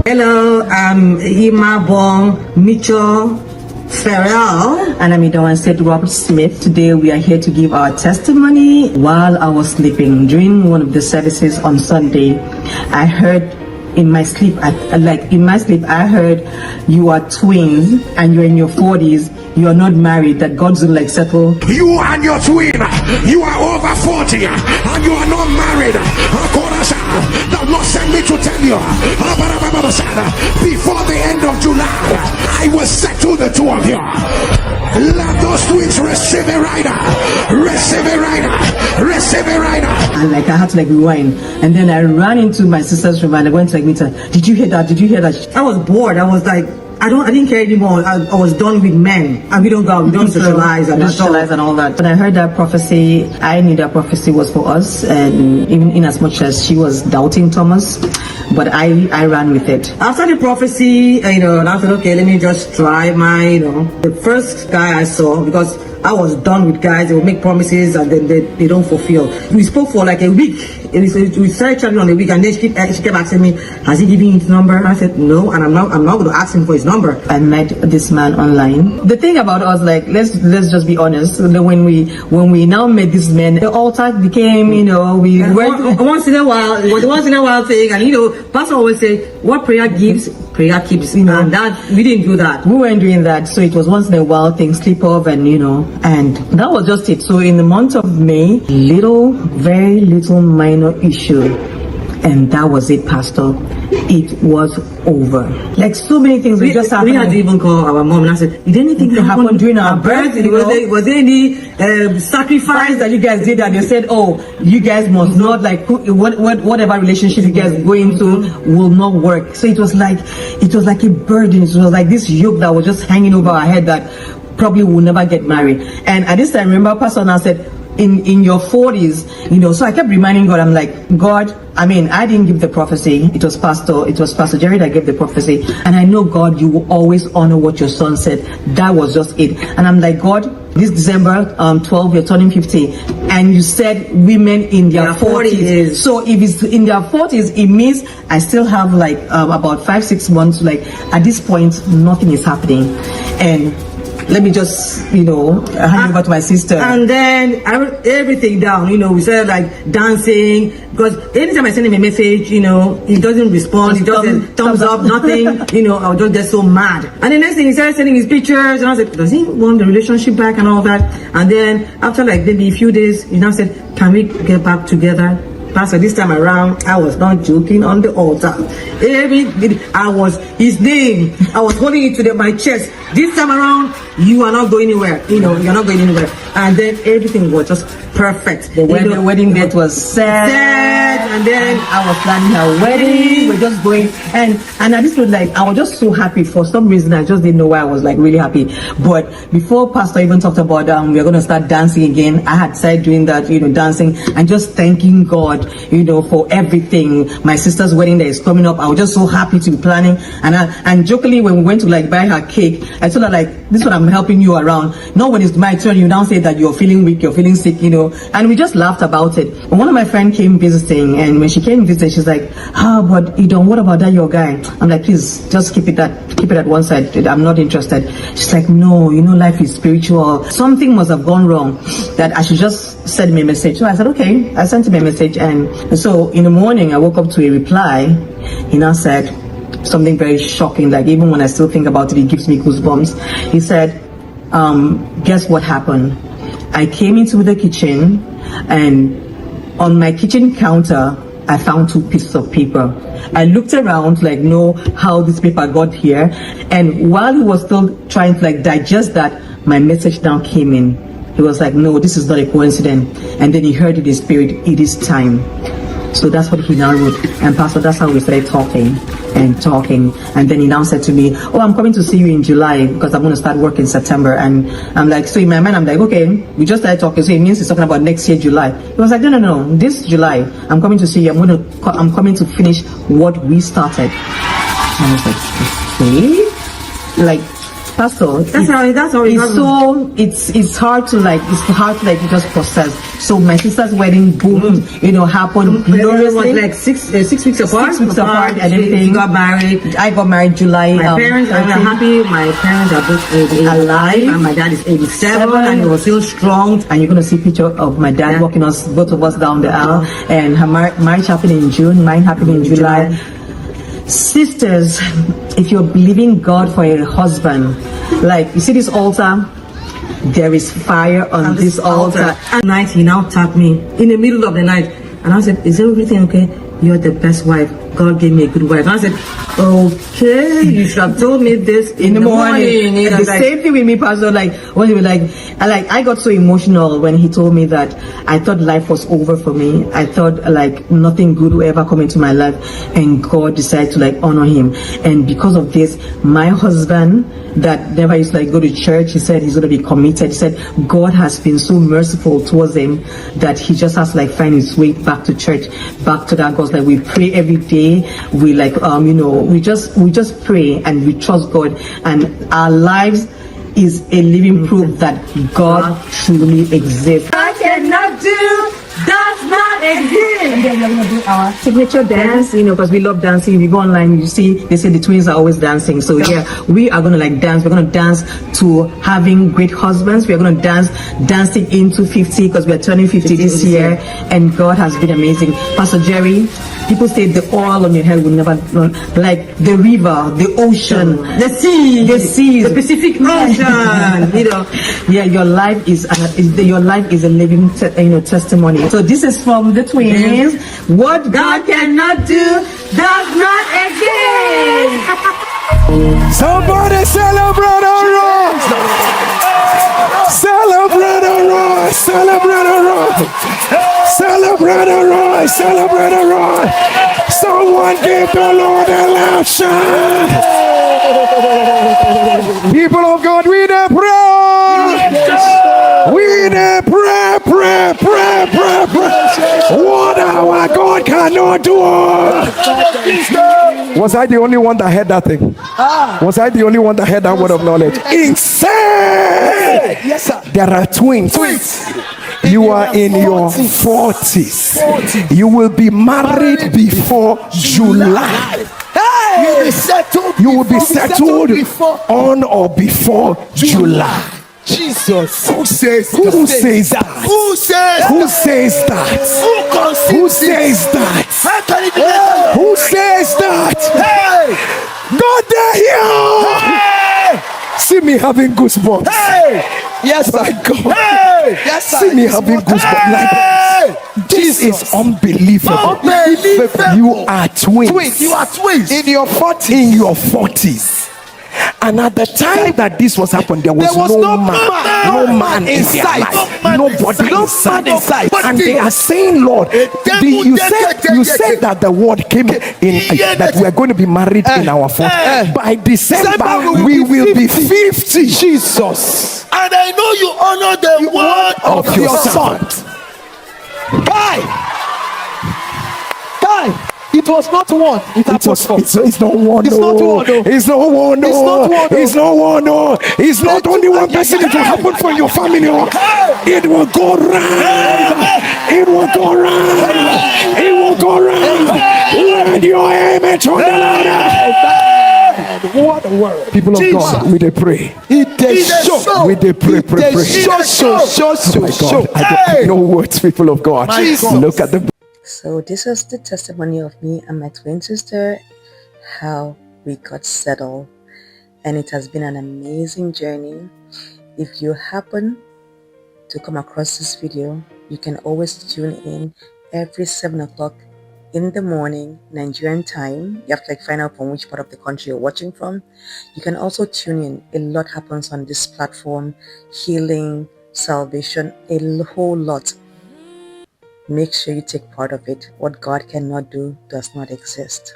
Hello, I'm Imabong Mitchell Farrell. And I'm Idawan State Robert Smith. Today we are here to give our testimony. While I was sleeping during one of the services on Sunday, I heard in my sleep, I heard you are twins and you're in your 40s. You are not married. That God's will like settle. You and your twin, you are over 40 and you are not married. The Lord sent me to tell you before the end of July, I will settle the two of you. Let those twins receive a rider, receive a rider, receive a rider. And I had to rewind, and then I ran into my sister's room and I went to meet her. Did you hear that? Did you hear that? I was bored. I was like, I didn't care anymore. I was done with men, and we don't go out, we don't socialize and all that. But I heard that prophecy. I knew that prophecy was for us, and even in as much as she was doubting Thomas, but I ran with it. After the prophecy, and I said, okay, let me just try my, the first guy I saw, because I was done with guys. They will make promises and then they don't fulfill. We spoke for like a week. We started chatting on a week, and then she kept asking me, has he given you his number? I said no, and I'm not going to ask him for his number. I met this man online. The thing about us, let's just be honest. When we now met this man, the altar became, we went once in a while. It was a once in a while thing, and Pastor always say, what prayer gives, prayer keeps. And that we didn't do that. We weren't doing that. So it was once in a while thing, sleep off, and and that was just it. So in the month of May, very little minor issue, and that was it, Pastor. It was over. Like so many things we just happened. We had to even call our mom and I said, did anything happen during our birth? Was there any sacrifice that you guys did? And they said, oh, you guys must not whatever relationship you guys go into will not work. So it was like a burden. It was like this yoke that was just hanging over our head that probably will never get married. And at this time, remember, Pastor now said, in your 40s, so I kept reminding God, I'm like, God, I didn't give the prophecy. It was Pastor Jerry that gave the prophecy. And I know, God, you will always honor what your son said. That was just it. And I'm like, God, this December 12, you're turning 50. And you said women in their 40s. So if it's in their 40s, it means I still have about 5-6 months. At this point, nothing is happening. And let me just, hand over to my sister. And then I wrote everything down. We started dancing, because anytime I send him a message, he doesn't respond. He doesn't thumbs up, nothing. I would just get so mad. And the next thing, he started sending his pictures, and I was like, does he want the relationship back and all that? And then after maybe a few days, he now said, can we get back together? Pastor, this time around, I was not joking on the altar. I was his name. I was holding it to my chest. This time around, you are not going anywhere. You're not going anywhere. And then everything was just perfect. The wedding date was set. And then I was planning our wedding. We're just going. And I just felt I was just so happy. For some reason, I just didn't know why I was really happy. But before Pastor even talked about we're going to start dancing again, I had started doing that, dancing and just thanking God, for everything. My sister's wedding that is coming up, I was just so happy to be planning. And jokingly, when we went to buy her cake, I told her this is what I'm helping you around. Not when it's my turn, you now say that you're feeling weak, you're feeling sick, And we just laughed about it. But one of my friends came visiting, and when she came visiting, she's like, but what about that your guy? I'm like, please just keep it at one side. I'm not interested. She's like, no, life is spiritual. Something must have gone wrong that I should just send me a message. So I said, okay. I sent him a message, and so in the morning I woke up to a reply. He now said something very shocking, even when I still think about it, it gives me goosebumps. He said, guess what happened? I came into the kitchen, and on my kitchen counter, I found 2 pieces of paper. I looked around know how this paper got here. And while he was still trying to digest that, my message now came in. He was like, no, this is not a coincidence. And then he heard in his spirit, it is time. So that's what he now wrote. And Pastor, that's how we started talking. And then he now said to me, oh, I'm coming to see you in July because I'm going to start work in September. And I'm like, so in my mind, I'm like, okay, we just started talking. So it means he's talking about next year, July. He was like, no, this July, I'm coming to see you. I'm coming to finish what we started. And I was like, okay. Pastor, That's how it it's so it's hard to like just process. So my sister's wedding boom, happened It was gloriously. like 6 weeks apart. 6 weeks apart, and She everything. got married. I got married July. My parents are 13th. happy. My parents are both 85, Alive. and my dad is 87, and he was still strong. And you're gonna see picture of my dad walking us, both of us, down the aisle. And her marriage happened in June. Mine happened in July. Sisters, if you're believing God for a husband, like you see this altar, there is fire on this altar. At night, he now tapped me in the middle of the night, and I said, "Is everything okay? You're the best wife. God gave me a good wife." And I said, "Okay, you should have told me this in the morning." And the same thing with me, Pastor. Like when he was I got so emotional when he told me that I thought life was over for me. I thought like nothing good would ever come into my life, and God decided to like honor him. And because of this, my husband that never used to like go to church, he said he's going to be committed. He said God has been so merciful towards him that he just has to like find his way back to church, back to that God. Like we pray every day. We like we just pray and we trust God, and our lives is a living proof that God truly exists. I cannot do does not exist. And then we're gonna do our signature dance, because we love dancing. If you go online, you see they say the twins are always dancing. So yeah, we are gonna like dance. We're gonna dance to having great husbands. We're gonna dancing into 50 because we're turning 50 this year, and God has been amazing. Pastor Jerry, people say the oil on your head will never run, like the river, the ocean, The sea, the Pacific Ocean. Yeah, your life is a living testimony. So this is from the twins. What God cannot do does not exist. Somebody celebrate a rock! Celebrate a rock! Celebrate a rock! Celebrate a rock! Celebrate a rock! Someone give the Lord a loud shout! People of God, we dey pray! We dey pray! What our God cannot do! Was I the only one that heard that thing? Was I the only one that heard that word of knowledge? Insane! Yes, sir. There are twins. You are in your 40s. You will be married before July. You will be settled on or before July. Jesus. Who says that? Who says that? Who says that? Who says that? How can it be? Who says that? Hey! God, they're here! See me having goosebumps. Hey! Yes, sir. My God. Hey! Yes, sir. See me having goosebumps. Like, this is unbelievable. Unbelievable. You are twins. You are twins. In your 40s. In your 40s. And at the time that this was happening, there was no man in their life. Nobody inside. And they are saying, Lord, you said that the word came in that we are going to be married in our 40s. By December, we will be 50. Jesus. And I know you honor the word of your son. Kai. It was not one. It's not one. It's not one. It's not one. It's not one. It's not one. It's not only one person. It will happen for your family. It will go round. It will go round. It will go round. Let your image on the ladder. What a word. People of God, we they pray. We they pray. Oh my God. I don't know words, people of God. Look at the. So this is the testimony of me and my twin sister, how we got settled, and it has been an amazing journey. If you happen to come across this video, you can always tune in every 7 o'clock in the morning Nigerian time. You have to find out from which part of the country you're watching from. You can also tune in. A lot happens on this platform: healing, salvation, a whole lot. Make sure you take part of it. What God cannot do does not exist.